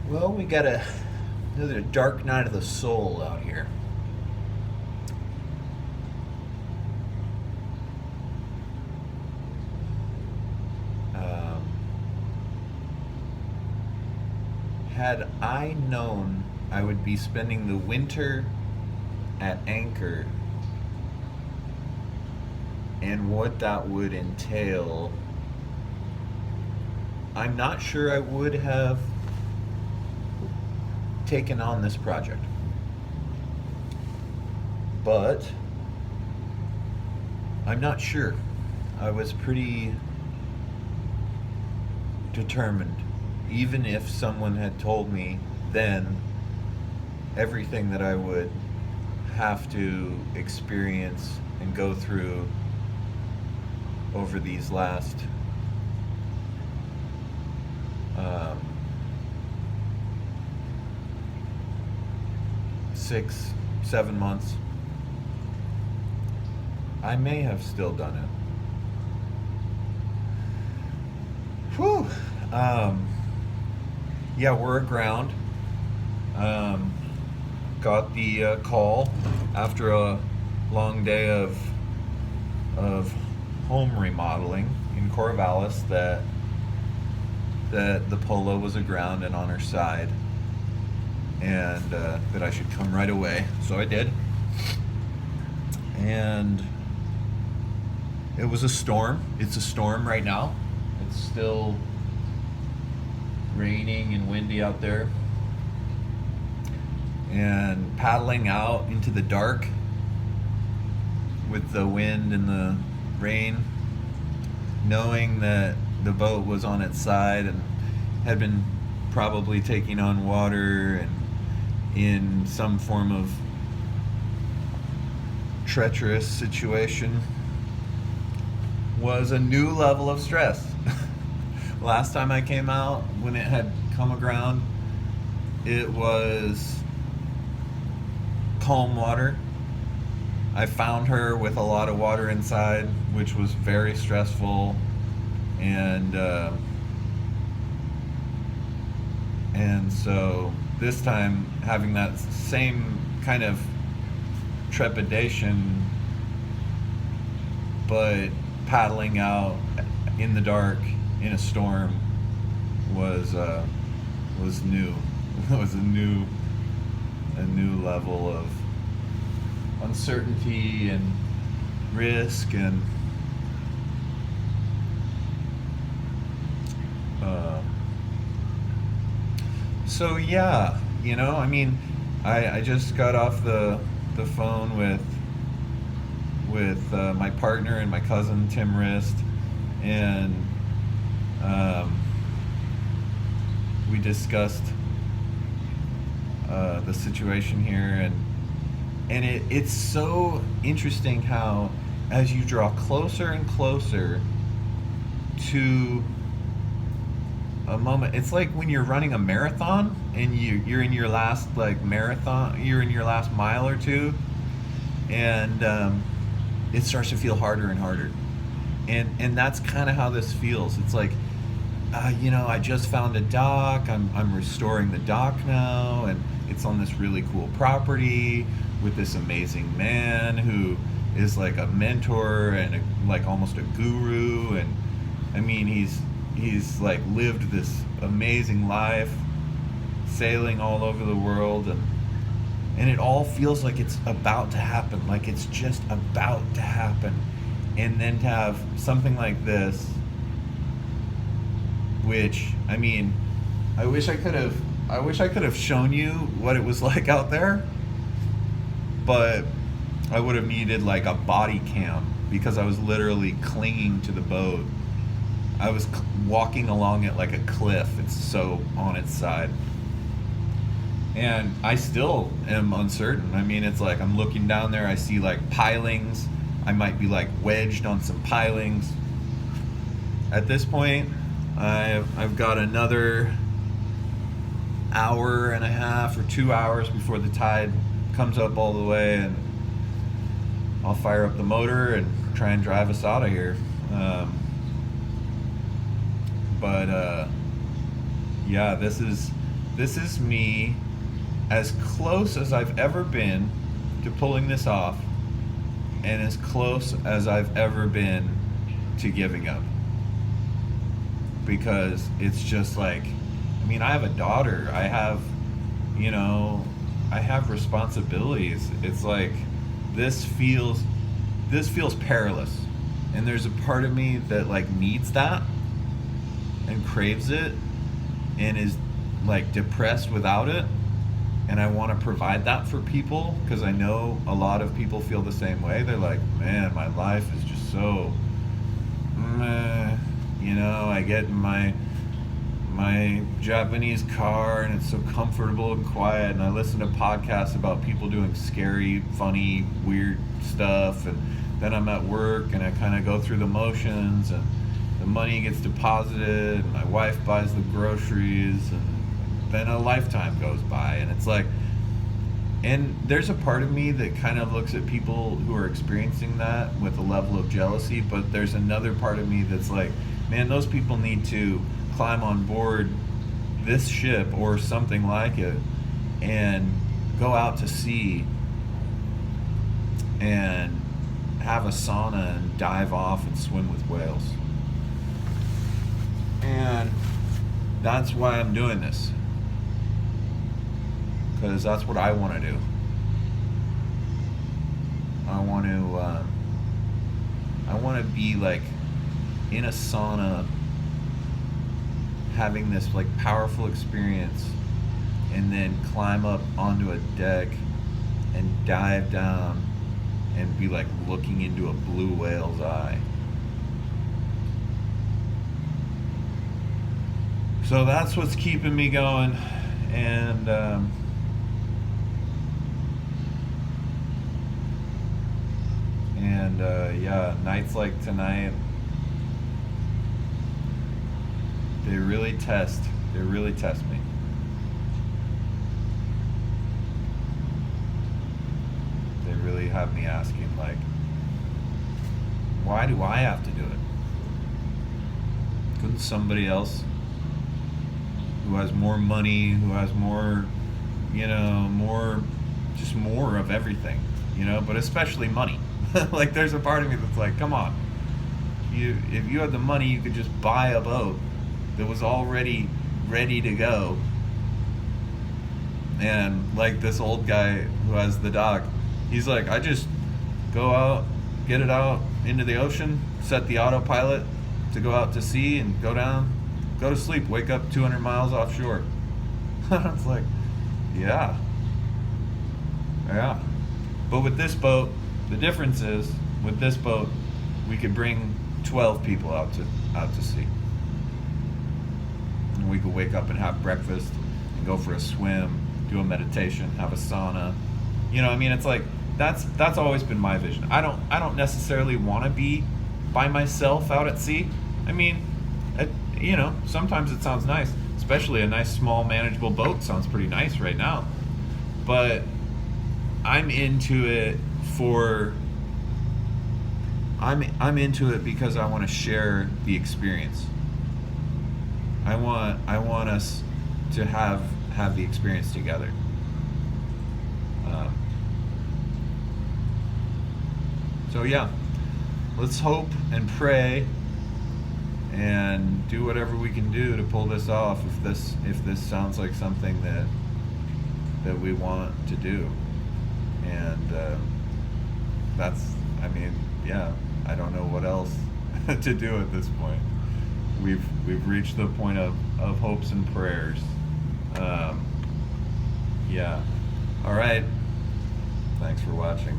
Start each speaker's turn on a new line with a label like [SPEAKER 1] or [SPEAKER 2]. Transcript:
[SPEAKER 1] Well, we got another dark night of the soul out here. Um, had I known I would be spending the winter at Anchor and what that would entail, I'm not sure I would have taken on this project. But I'm not sure. I was pretty determined. Even if someone had told me then everything that I would have to experience and go through over these last um, 6, 7 months, I may have still done it. Whew. Um, yeah, we're aground. Um, got the call after a long day of home remodeling in Corvallis that the Polo was aground and on her side, and that I should come right away. So I did, and it was a storm. It's a storm right now. It's still raining and windy out there. And paddling out into the dark with the wind and the rain, knowing that the boat was on its side and had been probably taking on water and in some form of treacherous situation, was a new level of stress. Last time I came out, when it had come aground, it was calm water. I found her with a lot of water inside, which was very stressful, and so this time having that same kind of trepidation, but paddling out in the dark in a storm was new. It was a new level of uncertainty and risk, and uh, so yeah, I mean, I just got off the phone with my partner and my cousin Tim Rist, and we discussed the situation here, and it's so interesting how as you draw closer and closer to a moment, it's like when you're running a marathon and you're in your last marathon, you're in your last mile or two, and it starts to feel harder and harder, and that's kind of how this feels. It's like, I just found a dock. I'm restoring the dock now, and it's on this really cool property with this amazing man who is like a mentor and like almost a guru. And I mean, he's like lived this amazing life, sailing all over the world, and it all feels like it's about to happen, like it's just about to happen. And then to have something like this, which, I mean, I wish I could have shown you what it was like out there, but I would have needed like a body cam because I was literally clinging to the boat. I was walking along it like a cliff. It's so on its side. And I still am uncertain. I mean, it's like I'm looking down there, I see like pilings. I might be like wedged on some pilings. At this point, I've got another hour and a half or 2 hours before the tide comes up all the way, and I'll fire up the motor and try and drive us out of here. But yeah, this This is me as close as I've ever been to pulling this off, and as close as I've ever been to giving up. Because it's just like, I mean, I have a daughter. I have, I have responsibilities. It's like this feels perilous. And there's a part of me that like needs that and craves it and is like depressed without it. And I want to provide that for people because I know a lot of people feel the same way. They're like, man, my life is just so meh. I get in my Japanese car and it's so comfortable and quiet, and I listen to podcasts about people doing scary, funny, weird stuff, and then I'm at work and I kind of go through the motions, and the money gets deposited and my wife buys the groceries, and then a lifetime goes by, and it's like, and there's a part of me that kind of looks at people who are experiencing that with a level of jealousy, but there's another part of me that's like, man, those people need to climb on board this ship or something like it and go out to sea and have a sauna and dive off and swim with whales. And that's why I'm doing this. Because that's what I want to do. I want to be like in a sauna, having this like powerful experience, and then climb up onto a deck and dive down and be like looking into a blue whale's eye. So that's what's keeping me going, and yeah, nights like tonight, they really test me. They really have me asking, like, why do I have to do it? Couldn't somebody else who has more money, who has more, more of everything, but especially money. Like, there's a part of me that's like, come on. If you had the money, you could just buy a boat that was already ready to go. And like this old guy who has the dock, he's like, I just go out, get it out into the ocean, set the autopilot to go out to sea and go down, go to sleep, wake up 200 miles offshore. It's like, yeah. But with this boat, the difference is, with this boat, we could bring 12 people out to sea. And we could wake up and have breakfast and go for a swim, do a meditation, have a sauna. It's like, that's always been my vision. I don't necessarily want to be by myself out at sea. Sometimes it sounds nice, especially a nice small manageable boat sounds pretty nice right now. But I'm into it I'm into it because I want to share the experience. I want us to have the experience together. So yeah, let's hope and pray and do whatever we can do to pull this off. If this sounds like something that we want to do, and I don't know what else to do at this point. We've reached the point of hopes and prayers. Yeah. All right. Thanks for watching.